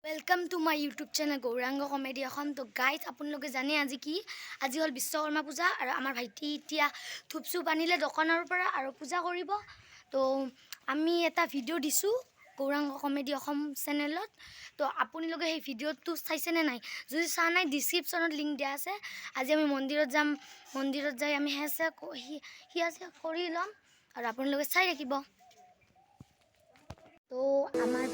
Welcome to my YouTube channel Gaurang comedy এখন তো guys আপোনালোকে জানে আজি হল বিশ্বকৰ্মা পূজা আৰু আমাৰ ভাইটি এতিয়া থুপচু পানিলে দোকানৰ পৰা আৰু পূজা কৰিব তো আমি এটা ভিডিও দিছো গৌৰাংগ কমেডি অসম চেনেলত তো আপোনালোকে সেই ভিডিওটো চাইছেনে নাই যদি চা নাই ডেসক্ৰিপচনত লিংক দিয়া আছে আজি আমি মন্দিৰত যাম মন্দিৰত যাই আমি হেছে কৰি লম আৰু আপোনালোকে চাই ৰাখিব তো আমাৰ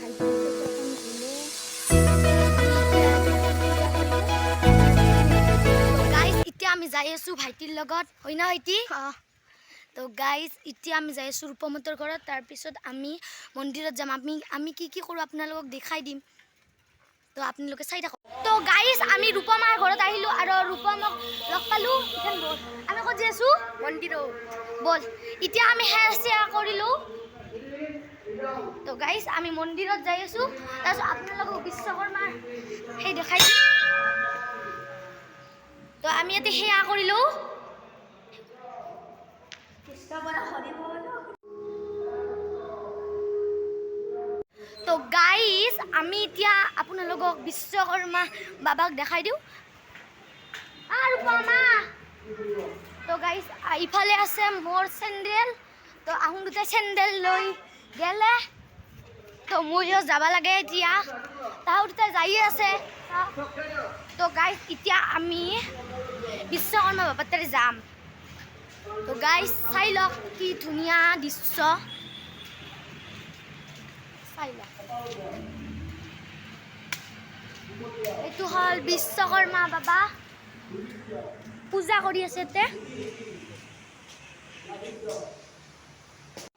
ভাইটি আমি যাই আছো ভাইটিৰ লগত হয় না ভাইটি তো গাইজ এতিয়া আমি যাই আছো ৰূপমতৰ ঘৰত তাৰ পিছত আমি মন্দিৰত যাম আমি কি কৰো আপোনালোকক দেখাই দিম তো আপোনালোকে চাই থাকক তো গাইজ আমি ৰূপমাৰ ঘৰত আহিলো আৰু ৰূপমক লগ পালো ইখান বল আমি ক'ত যাই আছো মন্দিৰত বল এতিয়া আমি হেয়াৰ কৰিলো তো গাইজ আমি মন্দিৰত যাই আছো তাৰপিছত আপোনালোকক বিশ্বকৰ্মাৰ সেই দেখাই দিম তো আমি এতে হেয়া কৰিলো তো গাইজ আমি এতিয়া আপোনালোকক বিশ্বকৰ্মা বাবাক দেখাই দিও আৰু পামা তো গাইজ ইফালে আছে মোৰ চেন্ডেল তো আহুন দুটা চেন্ডেল লৈ গেলে তো মইও যাব লাগে এতিয়া তাহু দুটা যাই আছে তো গাইজ এতিয়া আমি বিশ্বকৰ্মা বাবাৰ তাৰে যাম তো গাইজ চাই লওক কি ধুনীয়া দৃশ্য চাই লওক এইটো হল বিশ্বকৰ্মা বাবা পূজা কৰি আছে তে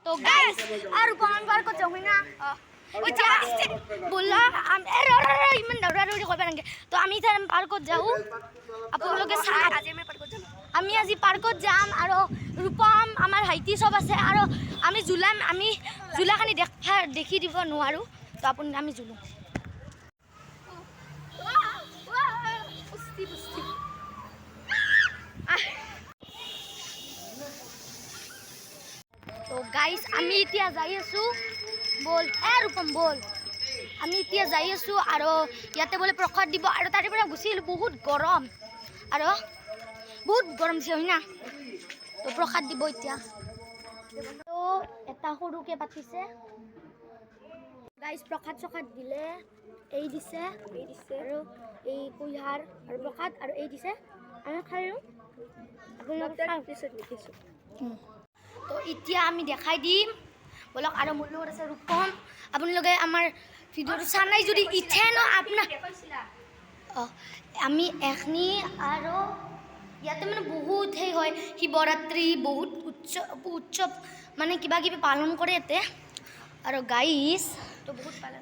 তো গাইজ আৰু পানবাৰ কত যাও না बोला इमान दौड़ा करबा नांगे तो आमी थार पार्कत जाऊ आपलोगे आमी আজি पार्कत जाम आरो रूपम आमार हाइटी सब আছে आरो आमी जुलाम आमी जुलाखानी देखि দিব নোৱাৰো তো আপুনি আমি जुलू तो गाइस आमी इতিয়া যাই আছো बोल रूपम बोल आमी इতিয়া যাই আছো আৰু ইয়াতে বলে প্ৰসাদ দিব আৰু তাৰে পৰা গুছিল বহুত গৰম আৰু বহুত গৰম ছে হয় না তো প্ৰসাদ দিব ইতিয়া তো এটা সৰুকে পাতিছে গাইস প্ৰসাদ দিলে এই দিছে আৰু এই কুইহাৰ আৰু প্ৰসাদ আৰু এই দিছে আমি খাইলো আপোনালোকে পিছত দেখিছো তো ইতিয়া আমি দেখাই দিম बोलक और मोर लग আছে रूपम आपलोगे आमार भिडिओ चा नाई जदि इथे न आपना आमी एखनी आरो याते माने बहुत हे होय शिवरात्रि बहुत उत्सव माने किबा किबि पालन करे एते आरो गाइस तो बहुत पालन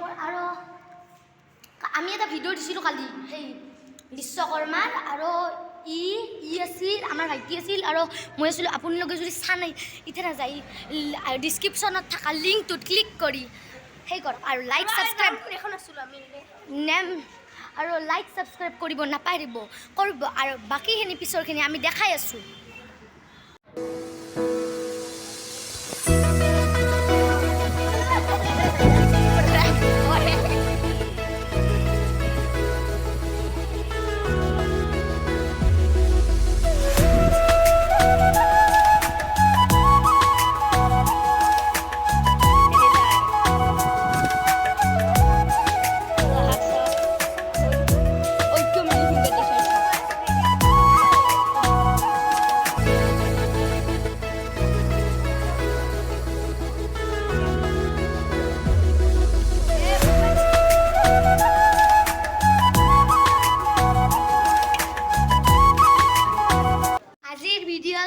करे आरो आमी এটা ভিডিও দিছিলো কালি হেই বিশ্বকৰ্মাৰ আৰু ই আছিল আমাৰ ভাইটি আছিল আৰু মই আছিল আপোনালোকে যদি চা নাই ইথানা যাই ডেসক্ৰিপচনত থকা লিংকটোত ক্লিক কৰি হেই কৰ আৰু লাইক সাবস্ক্ৰাইব এখন আছিল আমি নেম আৰু লাইক সাবস্ক্ৰাইব কৰিব নাপাৰিব কৰিব আৰু বাকিখিনি পিছৰখিনি আমি দেখাই আছো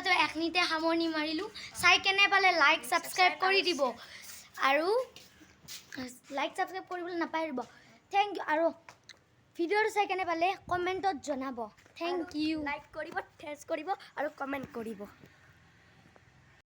तो एखनिते हामनी मारिलु चाइ केने पाले लाइक सब्सक्राइब करि दिबो आरो लाइक सब्सक्राइब करिबले नापारिबो थैंक यू आरो भिडिओ चाइ केने पाले कमेन्टत जनाबो थैंक यू लाइक करिबो टेस्ट करिबो आरो कमेन्ट करिबो।